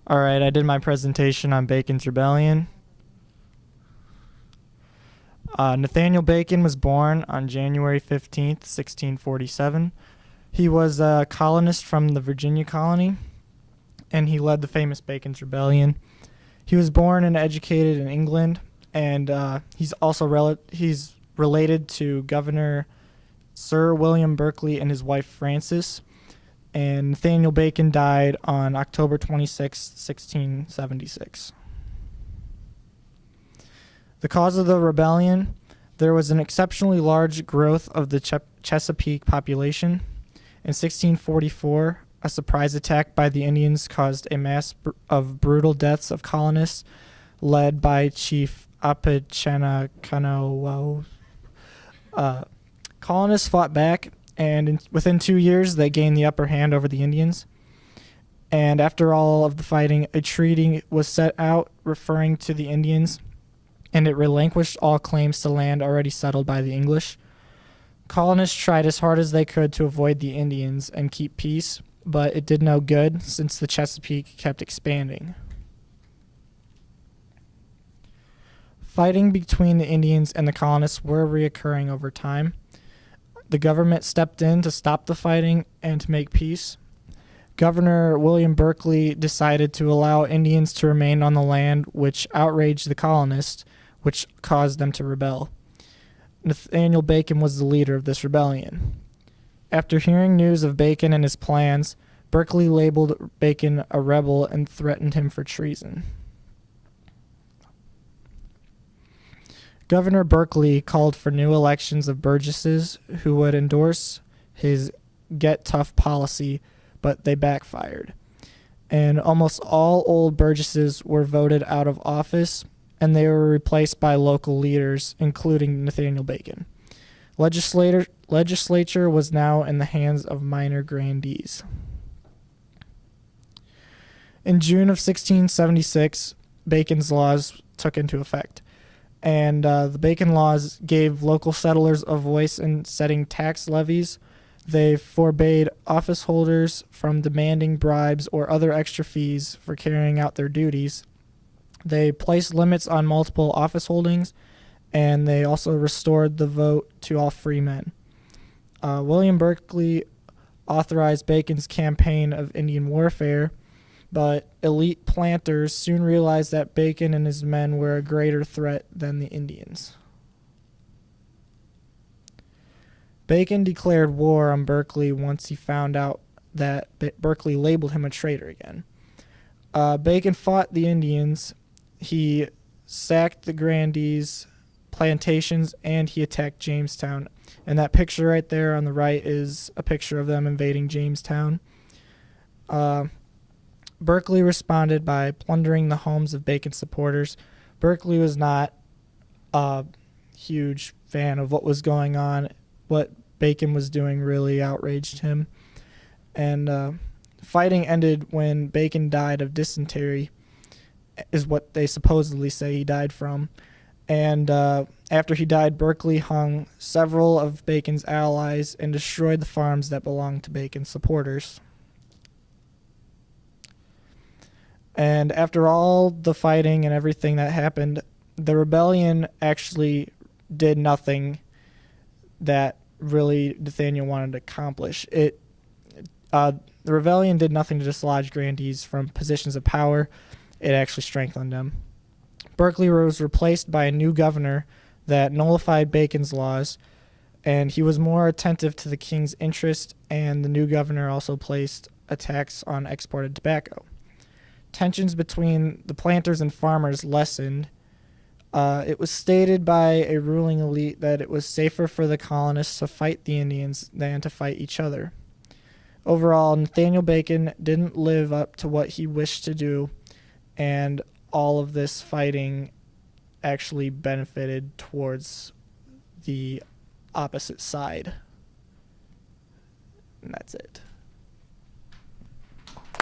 All right, I did my presentation on Bacon's Rebellion. Nathaniel Bacon was born on January 15th, 1647. He was a colonist from the Virginia colony, and he led the famous Bacon's Rebellion. He was born and educated in England, and he's also he's related to Governor Sir William Berkeley and his wife Frances. And Nathaniel Bacon died on October 26, 1676. The cause of the rebellion: there was an exceptionally large growth of the Chesapeake population. In 1644, a surprise attack by the Indians caused a mass of brutal deaths of colonists, led by Chief Apichanacano. Colonists fought back, and within 2 years, they gained the upper hand over the Indians. And after all of the fighting, a treaty was set out referring to the Indians, and it relinquished all claims to land already settled by the English. Colonists tried as hard as they could to avoid the Indians and keep peace, but it did no good since the Chesapeake kept expanding. Fighting between the Indians and the colonists were reoccurring over time. The government stepped in to stop the fighting and to make peace. Governor William Berkeley decided to allow Indians to remain on the land, which outraged the colonists, which caused them to rebel. Nathaniel Bacon was the leader of this rebellion. After hearing news of Bacon and his plans, Berkeley labeled Bacon a rebel and threatened him for treason. Governor Berkeley called for new elections of burgesses who would endorse his get tough policy, but they backfired. And almost all old burgesses were voted out of office, and they were replaced by local leaders, including Nathaniel Bacon. Legislature was now in the hands of minor grandees. In June of 1676, Bacon's laws took into effect. And the Bacon laws gave local settlers a voice in setting tax levies. They forbade office holders from demanding bribes or other extra fees for carrying out their duties. They placed limits on multiple office holdings, and they also restored the vote to all free men. William Berkeley authorized Bacon's campaign of Indian warfare, but elite planters soon realized that Bacon and his men were a greater threat than the Indians. Bacon declared war on Berkeley once he found out that Berkeley labeled him a traitor again. Bacon fought the Indians, he sacked the grandees' plantations, and he attacked Jamestown. And that picture right there on the right is a picture of them invading Jamestown. Berkeley responded by plundering the homes of Bacon's supporters. Berkeley was not a huge fan of what was going on. What Bacon was doing really outraged him. And fighting ended when Bacon died of dysentery, is what they supposedly say he died from. And after he died, Berkeley hung several of Bacon's allies and destroyed the farms that belonged to Bacon's supporters. And after all the fighting and everything that happened, the rebellion actually did nothing that really Nathaniel wanted to accomplish. The rebellion did nothing to dislodge grandees from positions of power. It actually strengthened them. Berkeley was replaced by a new governor that nullified Bacon's laws, and he was more attentive to the king's interest, and the new governor also placed a tax on exported tobacco. Tensions between the planters and farmers lessened. It was stated by a ruling elite that it was safer for the colonists to fight the Indians than to fight each other. Overall, Nathaniel Bacon didn't live up to what he wished to do, and all of this fighting actually benefited towards the opposite side. And that's it.